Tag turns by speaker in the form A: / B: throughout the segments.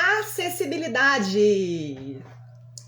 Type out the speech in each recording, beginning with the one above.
A: Acessibilidade!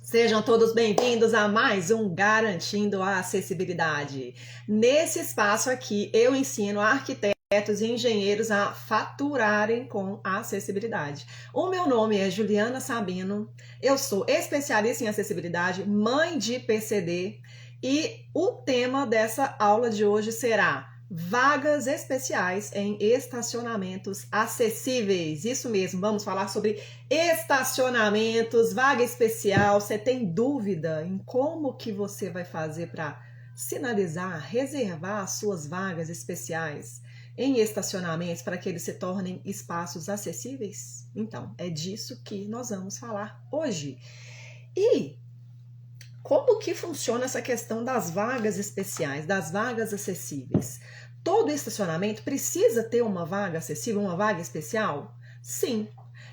A: Sejam todos bem-vindos a mais um Garantindo a Acessibilidade. Nesse espaço aqui, eu ensino arquitetos e engenheiros a faturarem com a acessibilidade. O meu nome é Juliana Sabino, eu sou especialista em acessibilidade, mãe de PCD, e o tema dessa aula de hoje será vagas especiais em estacionamentos acessíveis. Isso mesmo, vamos falar sobre estacionamentos, vaga especial. Você tem dúvida em como que você vai fazer para sinalizar, reservar as suas vagas especiais em estacionamentos para que eles se tornem espaços acessíveis? Então, é disso que nós vamos falar hoje. E como que funciona essa questão das vagas especiais, das vagas acessíveis? Todo estacionamento precisa ter uma vaga acessível, uma vaga especial? Sim.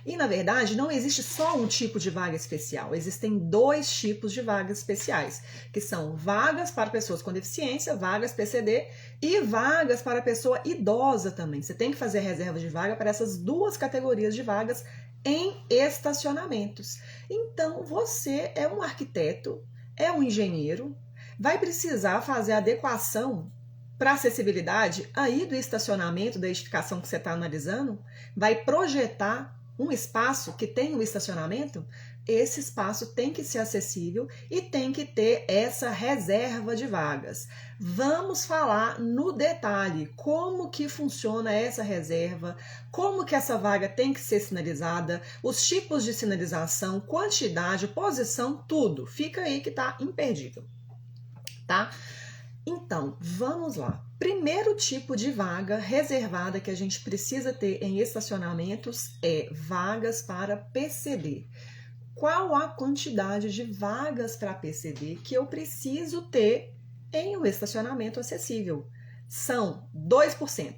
A: E, na verdade, não existe só um tipo de vaga especial. Existem dois tipos de vagas especiais, que são vagas para pessoas com deficiência, vagas PCD, e vagas para pessoa idosa também. Você tem que fazer reserva de vaga para essas duas categorias de vagas em estacionamentos. Então, você é um arquiteto, é um engenheiro, vai precisar fazer adequação para acessibilidade aí do estacionamento, da edificação que você está analisando, vai projetar um espaço que tem um estacionamento, esse espaço tem que ser acessível e tem que ter essa reserva de vagas. Vamos falar no detalhe como que funciona essa reserva, como que essa vaga tem que ser sinalizada, os tipos de sinalização, quantidade, posição, tudo. Fica aí que tá imperdível, tá? Então, vamos lá. Primeiro tipo de vaga reservada que a gente precisa ter em estacionamentos é vagas para PCD. Qual a quantidade de vagas para PCD que eu preciso ter em um estacionamento acessível? São 2%.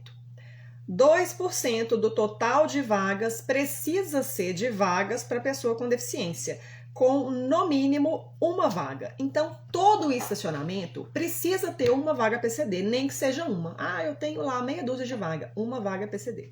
A: 2% do total de vagas precisa ser de vagas para pessoa com deficiência, com no mínimo uma vaga. Então, todo estacionamento precisa ter uma vaga PCD, nem que seja uma. Ah, eu tenho lá meia dúzia de vaga, uma vaga PCD.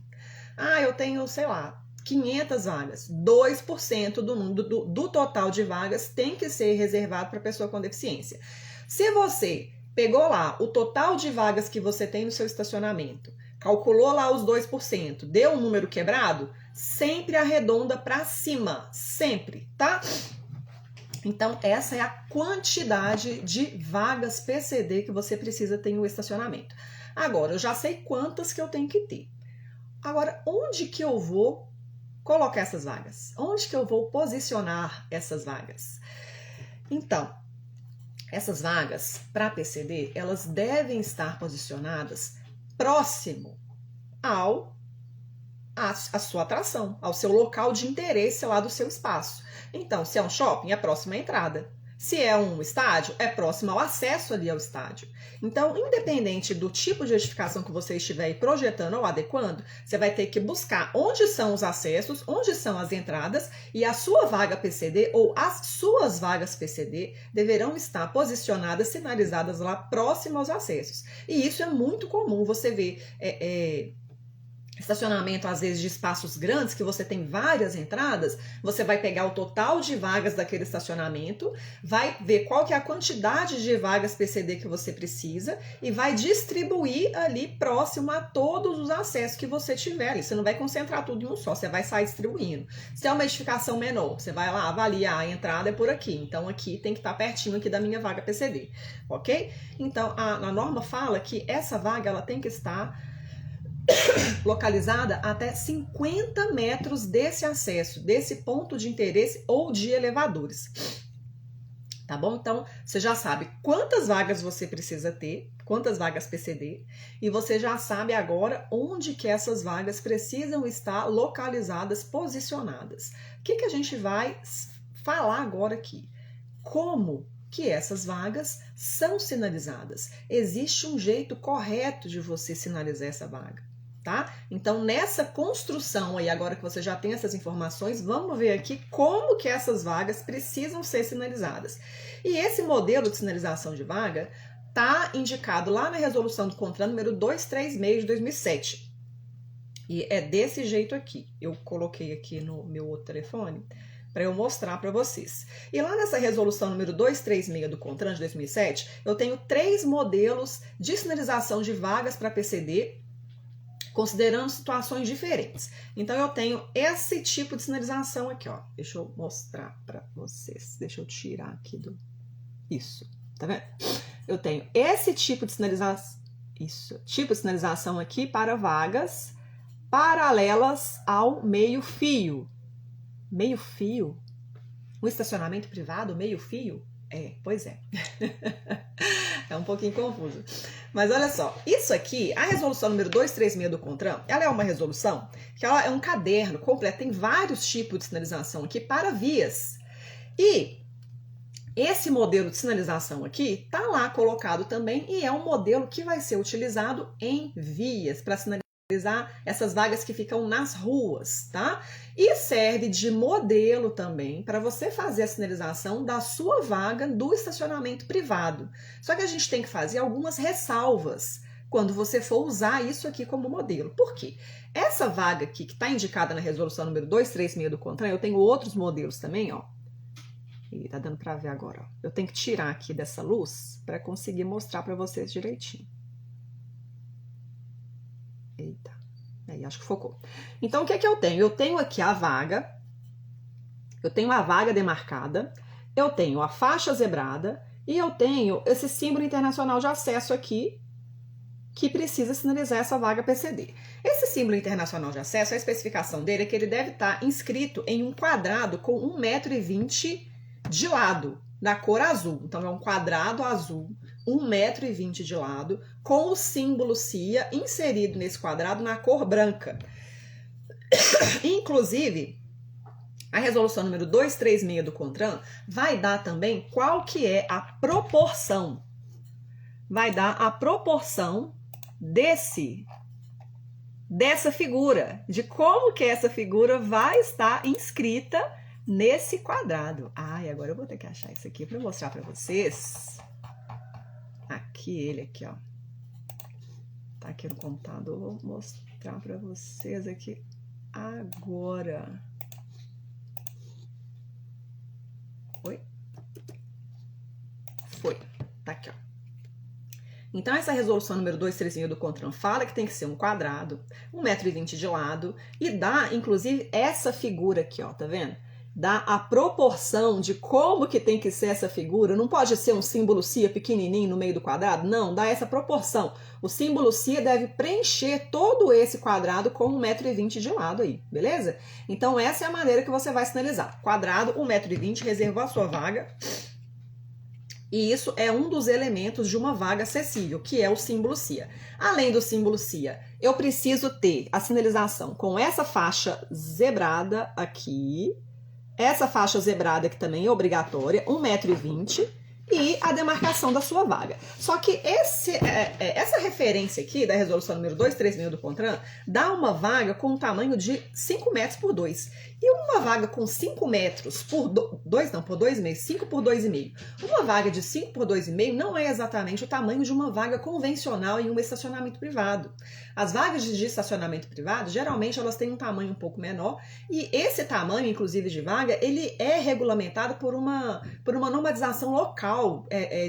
A: Ah, eu tenho, sei lá, 500 vagas. 2% do total de vagas tem que ser reservado para pessoa com deficiência. Se você pegou lá o total de vagas que você tem no seu estacionamento, calculou lá os 2%, deu um número quebrado, sempre arredonda para cima, sempre, tá? Então, essa é a quantidade de vagas PCD que você precisa ter no estacionamento. Agora, eu já sei quantas que eu tenho que ter. Agora, onde que eu vou colocar essas vagas? Onde que eu vou posicionar essas vagas? Então, essas vagas para PCD, elas devem estar posicionadas próximo à sua atração, ao seu local de interesse lá do seu espaço. Então, se é um shopping, é próximo à entrada. Se é um estádio, é próximo ao acesso ali ao estádio. Então, independente do tipo de edificação que você estiver projetando ou adequando, você vai ter que buscar onde são os acessos, onde são as entradas, e a sua vaga PCD ou as suas vagas PCD deverão estar posicionadas, sinalizadas lá próximo aos acessos. E isso é muito comum você ver estacionamento, às vezes, de espaços grandes, que você tem várias entradas, você vai pegar o total de vagas daquele estacionamento, vai ver qual que é a quantidade de vagas PCD que você precisa e vai distribuir ali próximo a todos os acessos que você tiver ali. Você não vai concentrar tudo em um só, você vai sair distribuindo. Se é uma edificação menor, você vai lá avaliar, a entrada é por aqui, então aqui tem que estar pertinho aqui da minha vaga PCD, ok? Então, a norma fala que essa vaga ela tem que estar localizada até 50 metros desse acesso, desse ponto de interesse ou de elevadores. Tá bom? Então, você já sabe quantas vagas você precisa ter, quantas vagas PCD, e você já sabe agora onde que essas vagas precisam estar localizadas, posicionadas. O que a gente vai falar agora aqui? Como que essas vagas são sinalizadas? Existe um jeito correto de você sinalizar essa vaga. Tá? Então, nessa construção aí, agora que você já tem essas informações, vamos ver aqui como que essas vagas precisam ser sinalizadas. E esse modelo de sinalização de vaga está indicado lá na resolução do CONTRAN número 236 de 2007. E é desse jeito aqui. Eu coloquei aqui no meu outro telefone para eu mostrar para vocês. E lá nessa resolução número 236 do CONTRAN de 2007, eu tenho 3 modelos de sinalização de vagas para PCD, considerando situações diferentes. Então eu tenho esse tipo de sinalização aqui, ó. Deixa eu mostrar para vocês. Deixa eu tirar aqui do... Isso, tá vendo? Eu tenho esse tipo de sinalização, tipo de sinalização aqui para vagas paralelas ao meio-fio. Meio-fio? Um estacionamento privado, meio-fio? É, pois é. É um pouquinho confuso. Mas olha só, isso aqui, a resolução número 236 do CONTRAN, ela é uma resolução que ela é um caderno completo, tem vários tipos de sinalização aqui para vias. E esse modelo de sinalização aqui está lá colocado também e é um modelo que vai ser utilizado em vias para sinalizar essas vagas que ficam nas ruas, tá? E serve de modelo também para você fazer a sinalização da sua vaga do estacionamento privado. Só que a gente tem que fazer algumas ressalvas quando você for usar isso aqui como modelo. Por quê? Essa vaga aqui que está indicada na resolução número 236 do CONTRAN, eu tenho outros modelos também, ó. E tá dando para ver agora, ó. Eu tenho que tirar aqui dessa luz para conseguir mostrar para vocês direitinho. Eita, aí acho que focou. Então, o que é que eu tenho? Eu tenho aqui a vaga, eu tenho a vaga demarcada, eu tenho a faixa zebrada e eu tenho esse símbolo internacional de acesso aqui, que precisa sinalizar essa vaga PCD. Esse símbolo internacional de acesso, a especificação dele é que ele deve estar inscrito em um quadrado com 1,20 m de lado, da cor azul. Então, é um quadrado azul, 1,20 m de lado, com o símbolo CIA inserido nesse quadrado na cor branca. Inclusive, a resolução número 236 do CONTRAN vai dar também qual que é a proporção. Vai dar a proporção dessa figura, de como que essa figura vai estar inscrita nesse quadrado. Ai, agora eu vou ter que achar isso aqui para mostrar para vocês. Aqui, ele aqui, ó. Tá aqui no computador, vou mostrar para vocês aqui agora. Oi? Foi. Tá aqui, ó. Então, essa resolução número 235 do CONTRAN fala que tem que ser um quadrado, 1,20 m de lado, e dá, inclusive, essa figura aqui, ó, tá vendo? Dá a proporção de como que tem que ser essa figura. Não pode ser um símbolo CIA pequenininho no meio do quadrado, não, dá essa proporção. O símbolo CIA deve preencher todo esse quadrado com 1,20 m de lado aí, beleza? Então, essa é a maneira que você vai sinalizar. Quadrado, 1,20 m, reservou a sua vaga. E isso é um dos elementos de uma vaga acessível, que é o símbolo CIA. Além do símbolo CIA, eu preciso ter a sinalização com essa faixa zebrada aqui, essa faixa zebrada que também é obrigatória, 1,20 m, e a demarcação da sua vaga. Só que essa referência aqui da resolução número 236 do CONTRAN dá uma vaga com um tamanho de 5 metros por 2. E uma vaga com 5 metros por 2,5, 5 por 2,5. Uma vaga de 5 por 2,5 não é exatamente o tamanho de uma vaga convencional em um estacionamento privado. As vagas de estacionamento privado, geralmente, elas têm um tamanho um pouco menor, e esse tamanho, inclusive, de vaga, ele é regulamentado por uma normatização local,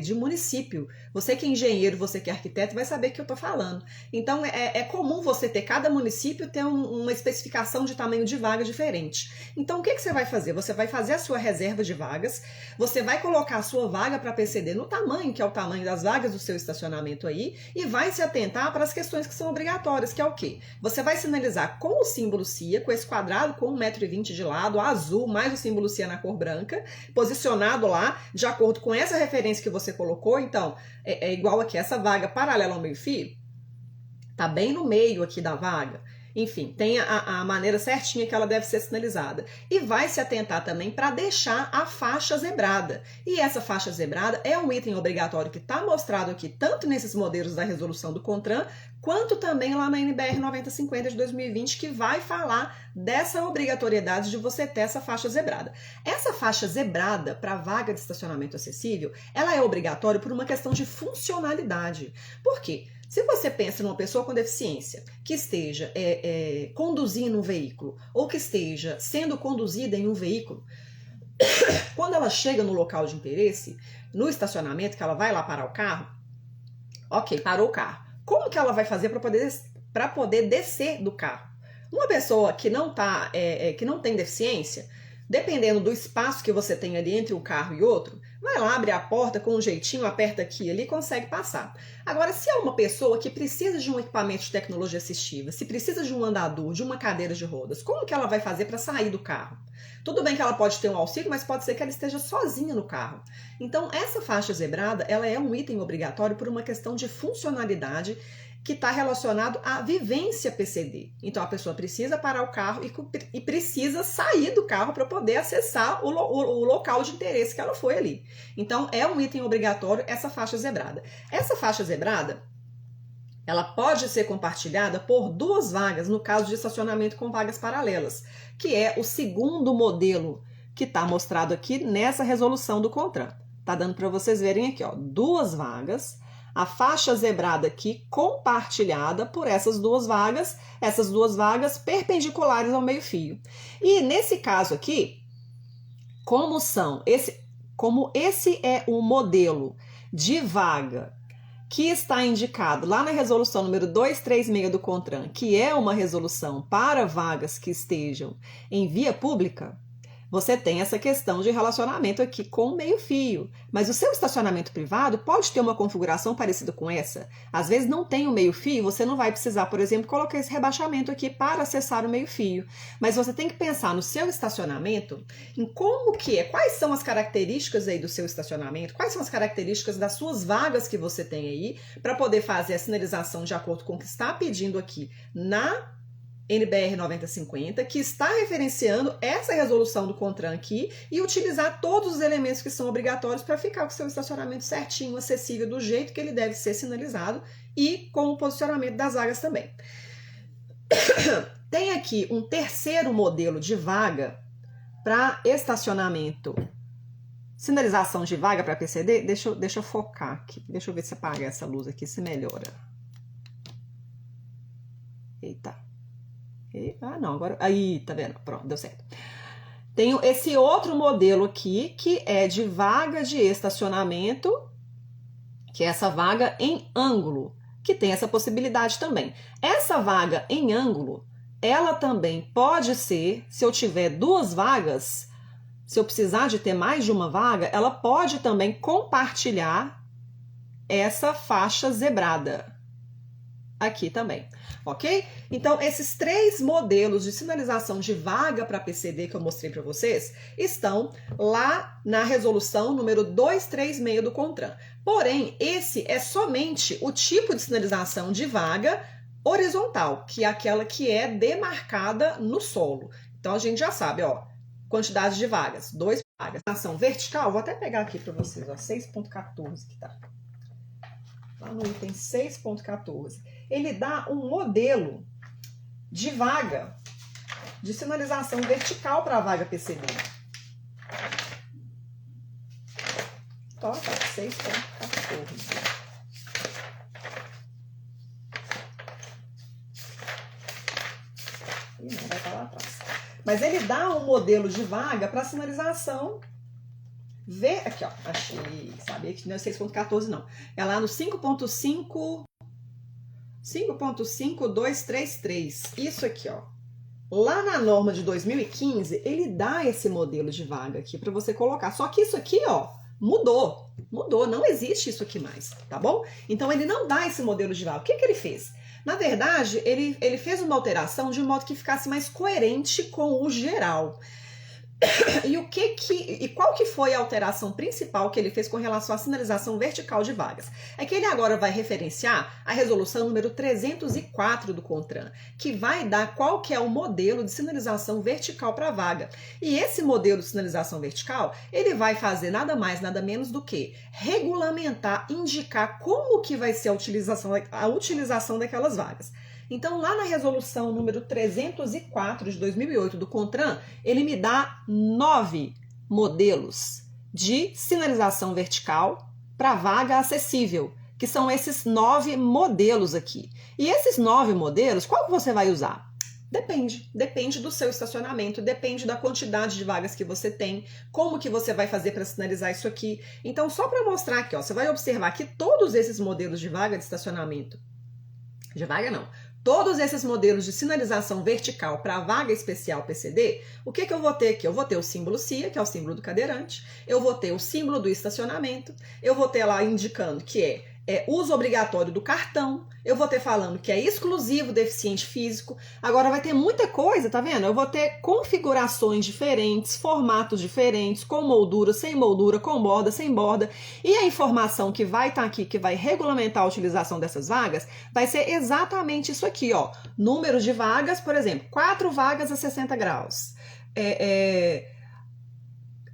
A: de município. Você que é engenheiro, você que é arquiteto, vai saber o que eu estou falando. Então, é comum você ter, cada município ter uma especificação de tamanho de vaga diferente. Então, o que você vai fazer? Você vai fazer a sua reserva de vagas, você vai colocar a sua vaga para PCD no tamanho, que é o tamanho das vagas do seu estacionamento aí, e vai se atentar para as questões que são obrigatórias, que é o quê? Você vai sinalizar com o símbolo CIA, com esse quadrado com 1,20 m de lado, azul, mais o símbolo CIA na cor branca, posicionado lá, de acordo com essa referência que você colocou. Então, é igual aqui, essa vaga paralela ao meio-fio, tá bem no meio aqui da vaga. Enfim, tem a maneira certinha que ela deve ser sinalizada. E vai se atentar também para deixar a faixa zebrada. E essa faixa zebrada é um item obrigatório que está mostrado aqui, tanto nesses modelos da resolução do CONTRAN, quanto também lá na NBR 9050 de 2020, que vai falar dessa obrigatoriedade de você ter essa faixa zebrada. Essa faixa zebrada para vaga de estacionamento acessível, ela é obrigatória por uma questão de funcionalidade. Por quê? Se você pensa numa pessoa com deficiência que esteja conduzindo um veículo ou que esteja sendo conduzida em um veículo, quando ela chega no local de interesse, no estacionamento, que ela vai lá parar o carro, ok, parou o carro. Como que ela vai fazer para poder descer do carro? Uma pessoa que não tem deficiência, dependendo do espaço que você tem ali entre um carro e outro, vai lá, abre a porta com um jeitinho, aperta aqui e ali, consegue passar. Agora, se é uma pessoa que precisa de um equipamento de tecnologia assistiva, se precisa de um andador, de uma cadeira de rodas, como que ela vai fazer para sair do carro? Tudo bem que ela pode ter um auxílio, mas pode ser que ela esteja sozinha no carro. Então, essa faixa zebrada, ela é um item obrigatório por uma questão de funcionalidade que está relacionado à vivência PCD. Então, a pessoa precisa parar o carro e precisa sair do carro para poder acessar o local de interesse que ela foi ali. Então, é um item obrigatório essa faixa zebrada. Essa faixa zebrada, ela pode ser compartilhada por 2 vagas no caso de estacionamento com vagas paralelas, que é o segundo modelo que está mostrado aqui nessa resolução do CONTRAN. Tá dando para vocês verem aqui, ó, 2 vagas. A faixa zebrada aqui compartilhada por essas 2 vagas perpendiculares ao meio-fio. E nesse caso aqui, como esse é um modelo de vaga que está indicado lá na resolução número 236 do CONTRAN, que é uma resolução para vagas que estejam em via pública, você tem essa questão de relacionamento aqui com o meio-fio. Mas o seu estacionamento privado pode ter uma configuração parecida com essa. Às vezes não tem o meio-fio, você não vai precisar, por exemplo, colocar esse rebaixamento aqui para acessar o meio-fio. Mas você tem que pensar no seu estacionamento, em como que é, quais são as características aí do seu estacionamento, quais são as características das suas vagas que você tem aí, para poder fazer a sinalização de acordo com o que está pedindo aqui na NBR 9050, que está referenciando essa resolução do CONTRAN aqui e utilizar todos os elementos que são obrigatórios para ficar com o seu estacionamento certinho, acessível, do jeito que ele deve ser sinalizado e com o posicionamento das vagas também. Tem aqui um terceiro modelo de vaga para estacionamento. Sinalização de vaga para PCD, deixa eu focar aqui, deixa eu ver se apaga essa luz aqui, se melhora. Eita. Ah, não, agora... Aí, tá vendo? Pronto, deu certo. Tenho esse outro modelo aqui, que é de vaga de estacionamento, que é essa vaga em ângulo, que tem essa possibilidade também. Essa vaga em ângulo, ela também pode ser, se eu tiver 2 vagas, se eu precisar de ter mais de uma vaga, ela pode também compartilhar essa faixa zebrada aqui também, ok? Então, esses 3 modelos de sinalização de vaga para PCD que eu mostrei para vocês estão lá na resolução número 236 do CONTRAN. Porém, esse é somente o tipo de sinalização de vaga horizontal, que é aquela que é demarcada no solo. Então, a gente já sabe, ó, quantidade de vagas, 2 vagas. Ação vertical, vou até pegar aqui para vocês, ó, 6.14 que tá. Lá no item 6.14, ele dá um modelo de vaga de sinalização vertical para a vaga PCD. Toca 6.14. Ih, não, vai estar lá atrás. Mas ele dá um modelo de vaga para sinalização aqui, ó, achei, sabia que não é 6.14 não, é lá no 5.5233, isso aqui, ó, lá na norma de 2015, ele dá esse modelo de vaga aqui para você colocar, só que isso aqui, ó, mudou, não existe isso aqui mais, tá bom? Então ele não dá esse modelo de vaga. O que que ele fez? Na verdade, ele fez uma alteração de modo que ficasse mais coerente com o geral. E qual que foi a alteração principal que ele fez com relação à sinalização vertical de vagas? É que ele agora vai referenciar a resolução número 304 do CONTRAN, que vai dar qual que é o modelo de sinalização vertical para a vaga. E esse modelo de sinalização vertical, ele vai fazer nada mais, nada menos do que regulamentar, indicar como que vai ser a utilização daquelas vagas. Então, lá na resolução número 304 de 2008 do CONTRAN, ele me dá 9 modelos de sinalização vertical para vaga acessível, que são esses 9 modelos aqui. E esses 9 modelos, qual que você vai usar? Depende do seu estacionamento, depende da quantidade de vagas que você tem, como que você vai fazer para sinalizar isso aqui. Então, só para mostrar aqui, ó, você vai observar que todos esses modelos de vaga de estacionamento, todos esses modelos de sinalização vertical para vaga especial PCD, o que eu vou ter aqui? Eu vou ter o símbolo CIA, que é o símbolo do cadeirante, eu vou ter o símbolo do estacionamento, eu vou ter lá indicando que é uso obrigatório do cartão, eu vou ter falando que é exclusivo deficiente físico. Agora vai ter muita coisa, tá vendo? Eu vou ter configurações diferentes, formatos diferentes, com moldura, sem moldura, com borda, sem borda. E a informação que vai estar aqui, que vai regulamentar a utilização dessas vagas, vai ser exatamente isso aqui, ó. Número de vagas, por exemplo, 4 vagas a 60 graus.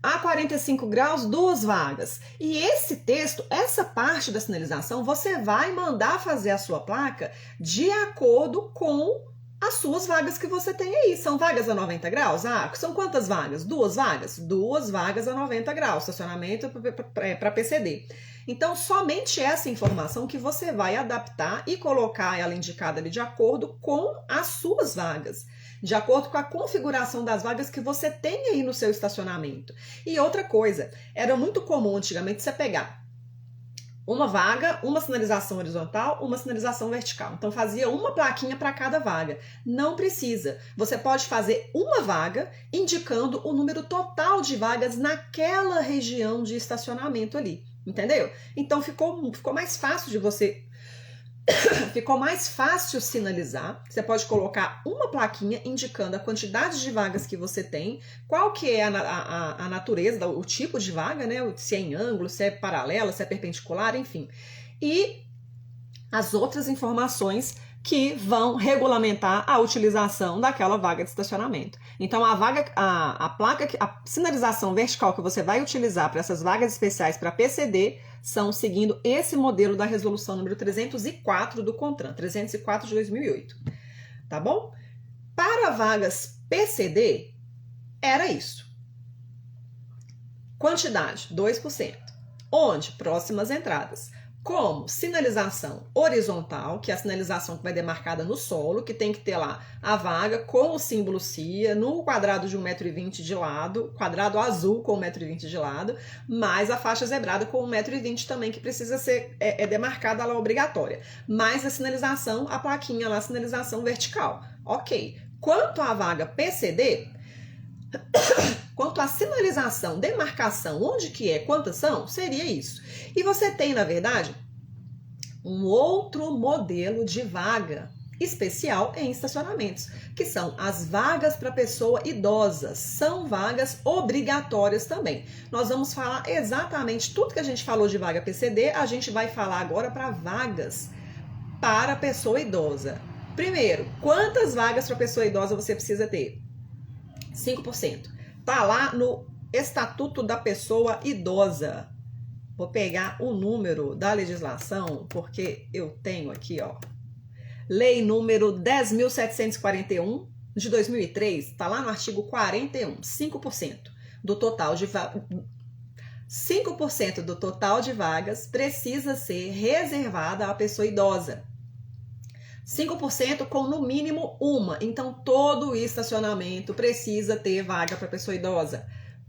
A: A 45 graus, 2 vagas. E esse texto, essa parte da sinalização, você vai mandar fazer a sua placa de acordo com as suas vagas que você tem aí. São vagas a 90 graus? Ah, são quantas vagas? 2 vagas? 2 vagas a 90 graus, estacionamento para PCD. Então, somente essa informação que você vai adaptar e colocar ela indicada ali de acordo com as suas vagas, de acordo com a configuração das vagas que você tem aí no seu estacionamento. E outra coisa, era muito comum antigamente você pegar uma vaga, uma sinalização horizontal, uma sinalização vertical. Então fazia uma plaquinha para cada vaga. Não precisa. Você pode fazer uma vaga indicando o número total de vagas naquela região de estacionamento ali. Entendeu? Então ficou mais fácil de você... Ficou mais fácil sinalizar. Você pode colocar uma plaquinha indicando a quantidade de vagas que você tem, qual que é a natureza, o tipo de vaga, né? Se é em ângulo, se é paralela, se é perpendicular, enfim. E as outras informações que vão regulamentar a utilização daquela vaga de estacionamento. Então, a sinalização vertical que você vai utilizar para essas vagas especiais para PCD são seguindo esse modelo da resolução número 304 do CONTRAN, 304 de 2008, tá bom? Para vagas PCD, era isso. Quantidade, 2%. Onde? Próximas entradas. Como quinalização horizontal, que é a sinalização que vai demarcada no solo, que tem que ter lá a vaga com o símbolo CIA, no quadrado de 1,20 m de lado, quadrado azul com 1,20 m de lado, mais a faixa zebrada com 1,20 m também, que precisa ser demarcada, ela é obrigatória. Mais a sinalização, a plaquinha lá, sinalização vertical. Ok. Quanto à vaga PCD... Quanto à sinalização, demarcação, onde que é, quantas são, seria isso. E você tem, na verdade, um outro modelo de vaga especial em estacionamentos, que são as vagas para pessoa idosa. São vagas obrigatórias também. Nós vamos falar exatamente tudo que a gente falou de vaga PCD, a gente vai falar agora para vagas para pessoa idosa. Primeiro, quantas vagas para pessoa idosa você precisa ter? 5%. Tá lá no Estatuto da Pessoa Idosa. Vou pegar o número da legislação, porque eu tenho aqui, ó. Lei número 10.741 de 2003, tá lá no artigo 41, 5% do total de 5% do total de vagas precisa ser reservada à pessoa idosa. 5% com no mínimo uma. Então, todo estacionamento precisa ter vaga para pessoa idosa.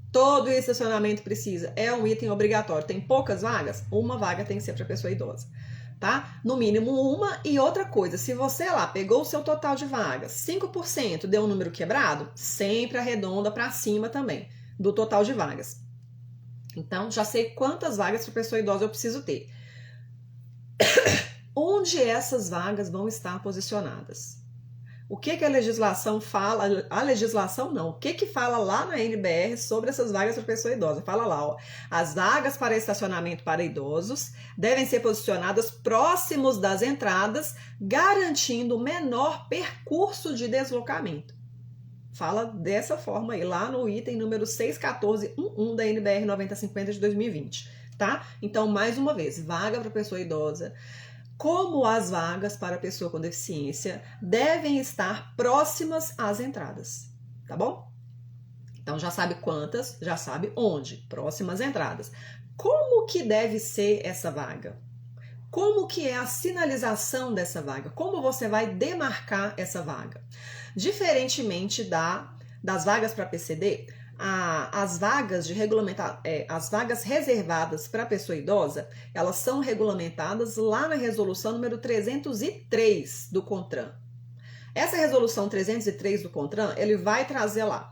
A: Todo estacionamento precisa. É um item obrigatório. Tem poucas vagas? Uma vaga tem que ser para pessoa idosa. Tá? No mínimo uma. E outra coisa, se você lá pegou o seu total de vagas, 5% deu um número quebrado, sempre arredonda para cima também do total de vagas. Então, já sei quantas vagas para pessoa idosa eu preciso ter. Onde essas vagas vão estar posicionadas? O que a legislação fala? A legislação não. O que fala lá na NBR sobre essas vagas para pessoa idosa? Fala lá, ó. As vagas para estacionamento para idosos devem ser posicionadas próximos das entradas, garantindo menor percurso de deslocamento. Fala dessa forma aí, lá no item número 614.11 da NBR 9050 de 2020, tá? Então, mais uma vez, vaga para pessoa idosa, como as vagas para pessoa com deficiência, devem estar próximas às entradas, tá bom? Então, já sabe quantas, já sabe onde, próximas às entradas. Como que deve ser essa vaga? como que é a sinalização dessa vaga? Como você vai demarcar essa vaga? Diferentemente das vagas para PCD, as vagas as vagas reservadas para pessoa idosa, elas são regulamentadas lá na resolução número 303 do CONTRAN. Essa resolução 303 do CONTRAN, ele vai trazer lá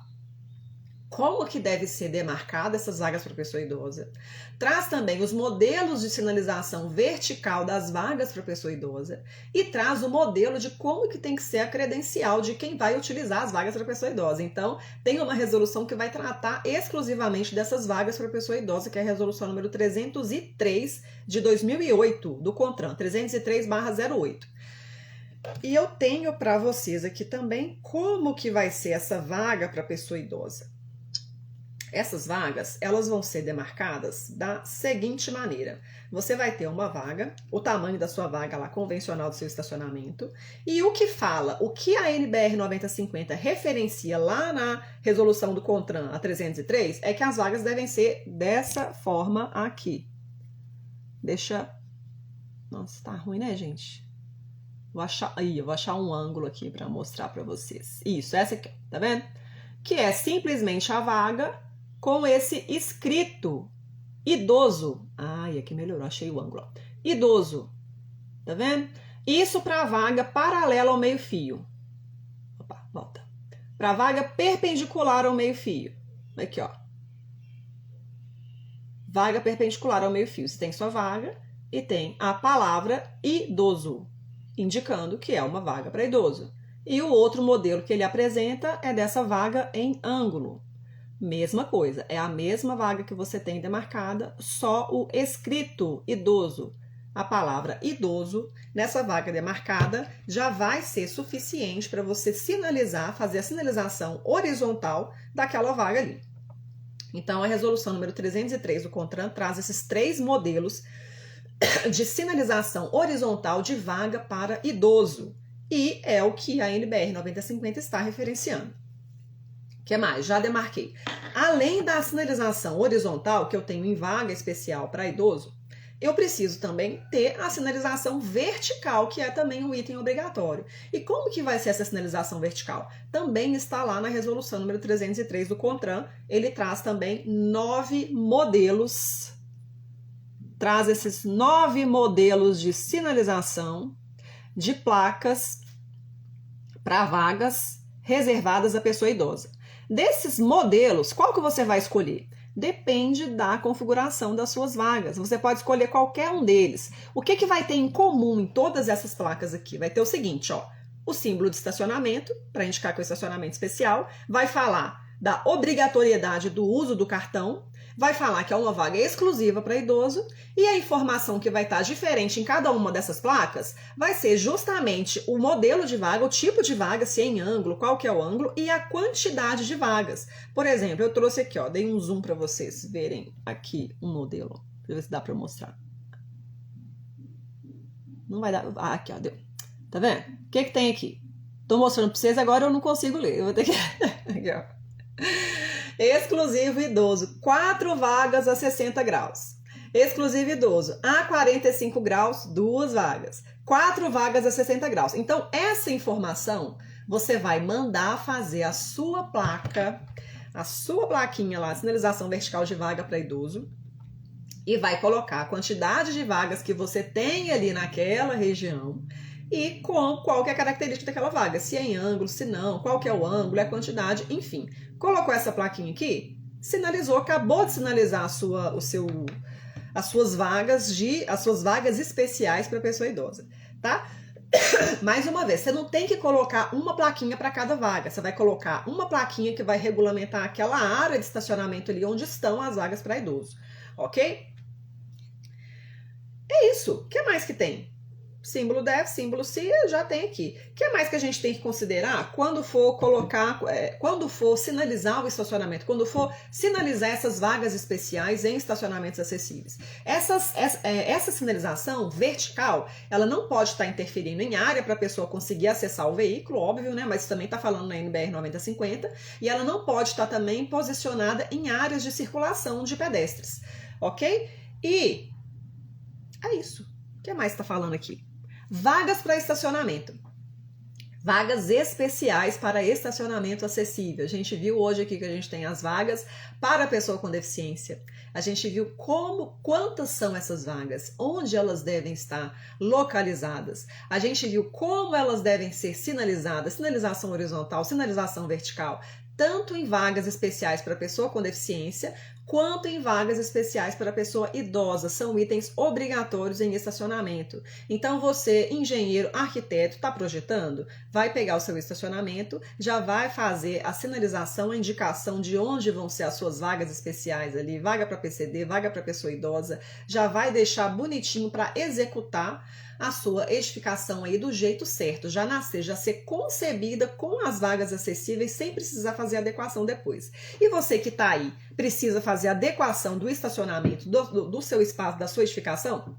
A: como que deve ser demarcada essas vagas para pessoa idosa. Traz também os modelos de sinalização vertical das vagas para pessoa idosa e traz o modelo de como que tem que ser a credencial de quem vai utilizar as vagas para pessoa idosa. Então, tem uma resolução que vai tratar exclusivamente dessas vagas para pessoa idosa, que é a resolução número 303 de 2008 do CONTRAN, 303/08. E eu tenho para vocês aqui também como que vai ser essa vaga para pessoa idosa. Essas vagas, elas vão ser demarcadas da seguinte maneira. Você vai ter uma vaga, o tamanho da sua vaga lá convencional do seu estacionamento, e o que a NBR 9050 referencia lá na resolução do CONTRAN, a 303, é que as vagas devem ser dessa forma aqui. Nossa, tá ruim, né, gente? Eu vou achar um ângulo aqui para mostrar para vocês. Isso, essa aqui, tá vendo? Que é simplesmente a vaga com esse escrito idoso. Ai, aqui melhorou, achei o ângulo. Idoso, tá vendo? Isso para a vaga paralela ao meio-fio. Opa, volta. Para a vaga perpendicular ao meio-fio. Aqui, ó. Vaga perpendicular ao meio-fio. Você tem sua vaga e tem a palavra idoso, indicando que é uma vaga para idoso. E o outro modelo que ele apresenta é dessa vaga em ângulo. Mesma coisa, é a mesma vaga que você tem demarcada, só o escrito idoso, a palavra idoso, nessa vaga demarcada, já vai ser suficiente para você sinalizar, fazer a sinalização horizontal daquela vaga ali. Então, a resolução número 303 do CONTRAN traz esses 3 modelos de sinalização horizontal de vaga para idoso. E é o que a NBR 9050 está referenciando. O que mais? Já demarquei. Além da sinalização horizontal que eu tenho em vaga especial para idoso, eu preciso também ter a sinalização vertical, que é também um item obrigatório. E como que vai ser essa sinalização vertical? Também está lá na resolução número 303 do CONTRAN. Ele traz também 9 modelos, traz esses 9 modelos de sinalização de placas para vagas reservadas à pessoa idosa. Desses modelos, qual que você vai escolher? Depende da configuração das suas vagas. Você pode escolher qualquer um deles. O que que vai ter em comum em todas essas placas aqui? Vai ter o seguinte, ó, o símbolo de estacionamento, para indicar que é o estacionamento especial, vai falar da obrigatoriedade do uso do cartão, vai falar que é uma vaga exclusiva para idoso, e a informação que vai estar diferente em cada uma dessas placas vai ser justamente o modelo de vaga, o tipo de vaga, se é em ângulo, qual que é o ângulo, e a quantidade de vagas. Por exemplo, eu trouxe aqui, ó, dei um zoom para vocês verem aqui um modelo. Deixa eu ver se dá para mostrar. Não vai dar... Ah, aqui, ó, deu. Tá vendo? O que que tem aqui? Tô mostrando para vocês, agora eu não consigo ler. Eu vou ter que... aqui, ó. Exclusivo idoso, 4 vagas a 60 graus. Exclusivo idoso, a 45 graus, 2 vagas. 4 vagas a 60 graus. Então, essa informação, você vai mandar fazer a sua placa, a sua plaquinha lá, sinalização vertical de vaga para idoso, e vai colocar a quantidade de vagas que você tem ali naquela região e com qual que é a característica daquela vaga, se é em ângulo, se não, qual que é o ângulo, a quantidade, enfim. Colocou essa plaquinha aqui, sinalizou, acabou de sinalizar as suas vagas especiais para pessoa idosa, tá? Mais uma vez, você não tem que colocar uma plaquinha para cada vaga, você vai colocar uma plaquinha que vai regulamentar aquela área de estacionamento ali onde estão as vagas para idoso, ok? É isso. O que mais que tem? Símbolo deve, símbolo se, já tem aqui. O que mais que a gente tem que considerar quando for quando for sinalizar o estacionamento, quando for sinalizar essas vagas especiais em estacionamentos acessíveis? Essa sinalização vertical, ela não pode estar interferindo em área para a pessoa conseguir acessar o veículo, óbvio, né? Mas também está falando na NBR 9050, e ela não pode estar também posicionada em áreas de circulação de pedestres, ok? E é isso. que mais está falando aqui? Vagas para estacionamento. Vagas especiais para estacionamento acessível. A gente viu hoje aqui que a gente tem as vagas para a pessoa com deficiência. A gente viu quantas são essas vagas, onde elas devem estar localizadas. A gente viu como elas devem ser sinalizadas, sinalização horizontal, sinalização vertical, tanto em vagas especiais para pessoa com deficiência, quanto em vagas especiais para pessoa idosa. São itens obrigatórios em estacionamento. Então você, engenheiro, arquiteto, está projetando? Vai pegar o seu estacionamento, já vai fazer a sinalização, a indicação de onde vão ser as suas vagas especiais ali, vaga para PCD, vaga para pessoa idosa, já vai deixar bonitinho para executar a sua edificação aí do jeito certo, já nascer, já ser concebida com as vagas acessíveis sem precisar fazer adequação depois. E você que está aí, precisa fazer adequação do estacionamento do seu espaço, da sua edificação?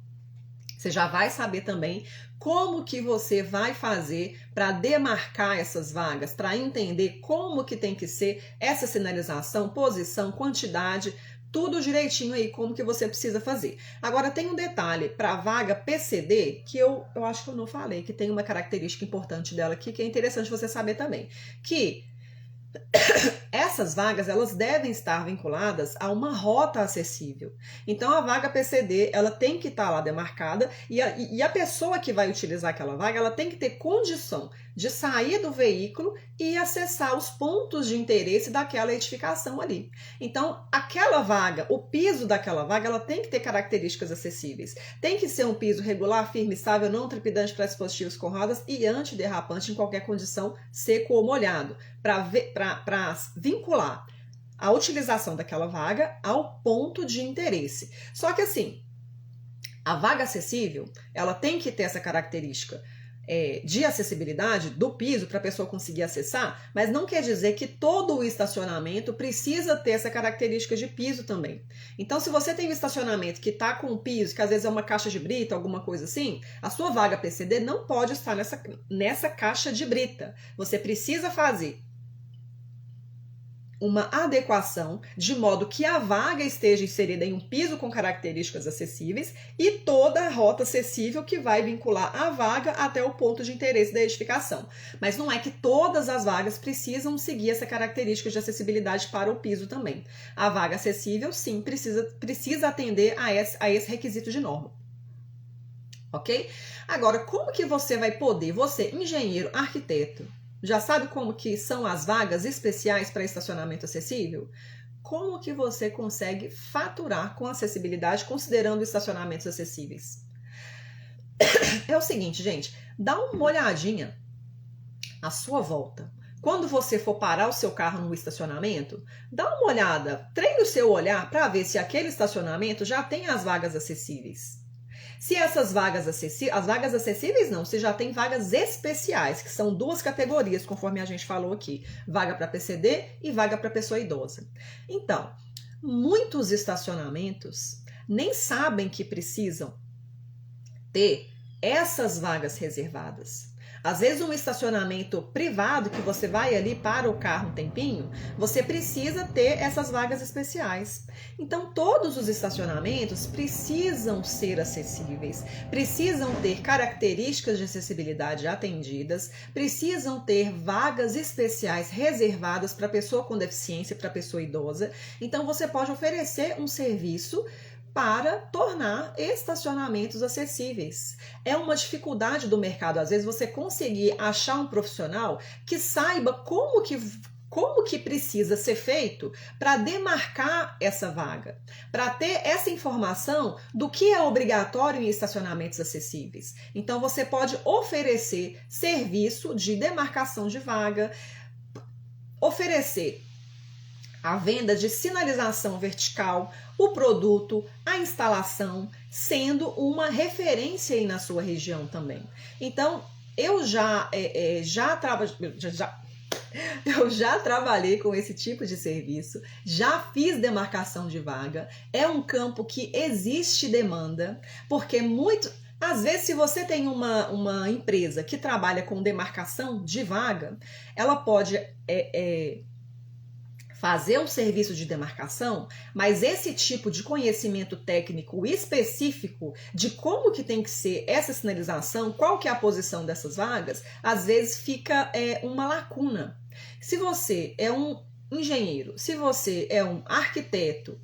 A: Você já vai saber também como que você vai fazer para demarcar essas vagas, para entender como que tem que ser essa sinalização, posição, quantidade, tudo direitinho aí, como que você precisa fazer. Agora tem um detalhe para a vaga PCD, que eu acho que eu não falei, que tem uma característica importante dela aqui, que é interessante você saber também, que essas vagas, elas devem estar vinculadas a uma rota acessível. Então, a vaga PCD, ela tem que estar lá demarcada e a pessoa que vai utilizar aquela vaga, ela tem que ter condição de sair do veículo e acessar os pontos de interesse daquela edificação ali. Então, aquela vaga, o piso daquela vaga, ela tem que ter características acessíveis. Tem que ser um piso regular, firme, estável, não trepidante para dispositivos com rodas e antiderrapante em qualquer condição, seco ou molhado, para vincular a utilização daquela vaga ao ponto de interesse. Só que assim, a vaga acessível, ela tem que ter essa característica de acessibilidade do piso para a pessoa conseguir acessar, mas não quer dizer que todo o estacionamento precisa ter essa característica de piso também. Então, se você tem um estacionamento que está com um piso, que às vezes é uma caixa de brita, alguma coisa assim, a sua vaga PCD não pode estar nessa caixa de brita. Você precisa fazer uma adequação de modo que a vaga esteja inserida em um piso com características acessíveis e toda a rota acessível que vai vincular a vaga até o ponto de interesse da edificação. Mas não é que todas as vagas precisam seguir essa característica de acessibilidade para o piso também. A vaga acessível, sim, precisa atender a esse requisito de norma. Ok? Agora, como que você vai poder, você, engenheiro, arquiteto, já sabe como que são as vagas especiais para estacionamento acessível? Como que você consegue faturar com acessibilidade considerando estacionamentos acessíveis? É o seguinte, gente, dá uma olhadinha à sua volta. Quando você for parar o seu carro no estacionamento, dá uma olhada, treine o seu olhar para ver se aquele estacionamento já tem as vagas acessíveis. Se essas vagas acessíveis, as vagas acessíveis não, se já tem vagas especiais, que são duas categorias, conforme a gente falou aqui, vaga para PCD e vaga para pessoa idosa. Então, muitos estacionamentos nem sabem que precisam ter essas vagas reservadas. Às vezes um estacionamento privado que você vai ali para o carro um tempinho, você precisa ter essas vagas especiais. Então todos os estacionamentos precisam ser acessíveis, precisam ter características de acessibilidade atendidas, precisam ter vagas especiais reservadas para pessoa com deficiência, para pessoa idosa. Então você pode oferecer um serviço para tornar estacionamentos acessíveis. É uma dificuldade do mercado, às vezes, você conseguir achar um profissional que saiba como que precisa ser feito para demarcar essa vaga, para ter essa informação do que é obrigatório em estacionamentos acessíveis. Então, você pode oferecer serviço de demarcação de vaga, oferecer a venda de sinalização vertical, o produto, a instalação, sendo uma referência aí na sua região também. Então, eu já trabalhei com esse tipo de serviço, já fiz demarcação de vaga, é um campo que existe demanda, porque às vezes, se você tem uma empresa que trabalha com demarcação de vaga, ela pode fazer o serviço de demarcação, mas esse tipo de conhecimento técnico específico de como que tem que ser essa sinalização, qual que é a posição dessas vagas, às vezes fica uma lacuna. Se você é um engenheiro, se você é um arquiteto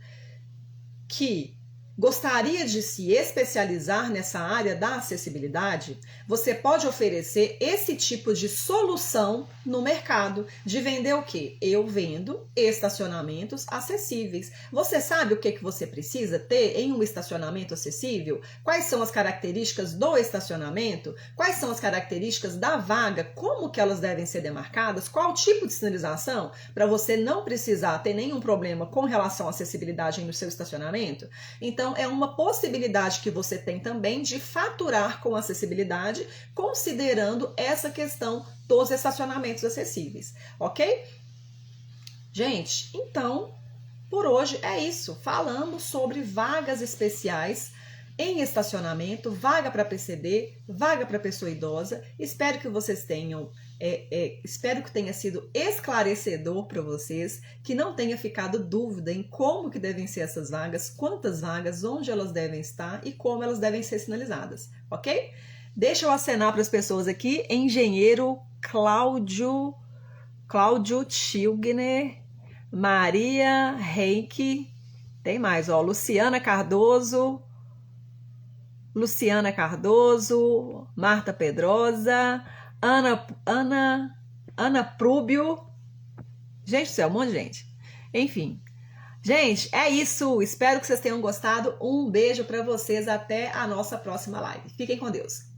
A: que gostaria de se especializar nessa área da acessibilidade, você pode oferecer esse tipo de solução no mercado, de vender o quê? Eu vendo estacionamentos acessíveis. Você sabe o que você precisa ter em um estacionamento acessível? Quais são as características do estacionamento? Quais são as características da vaga? Como que elas devem ser demarcadas? Qual tipo de sinalização? Para você não precisar ter nenhum problema com relação à acessibilidade no seu estacionamento? Então, é uma possibilidade que você tem também de faturar com acessibilidade, considerando essa questão dos estacionamentos acessíveis, ok? Gente, então, por hoje é isso. Falamos sobre vagas especiais em estacionamento, vaga para PCD, vaga para pessoa idosa. Espero que vocês tenham, espero que tenha sido esclarecedor para vocês, que não tenha ficado dúvida em como que devem ser essas vagas, quantas vagas, onde elas devem estar e como elas devem ser sinalizadas, ok? Deixa eu acenar para as pessoas aqui, engenheiro Cláudio Tilgner, Maria Henke, tem mais, ó, Luciana Cardoso, Marta Pedrosa, Ana Prúbio. Gente do céu, um monte de gente. Enfim. Gente, é isso. Espero que vocês tenham gostado. Um beijo para vocês. Até a nossa próxima live. Fiquem com Deus.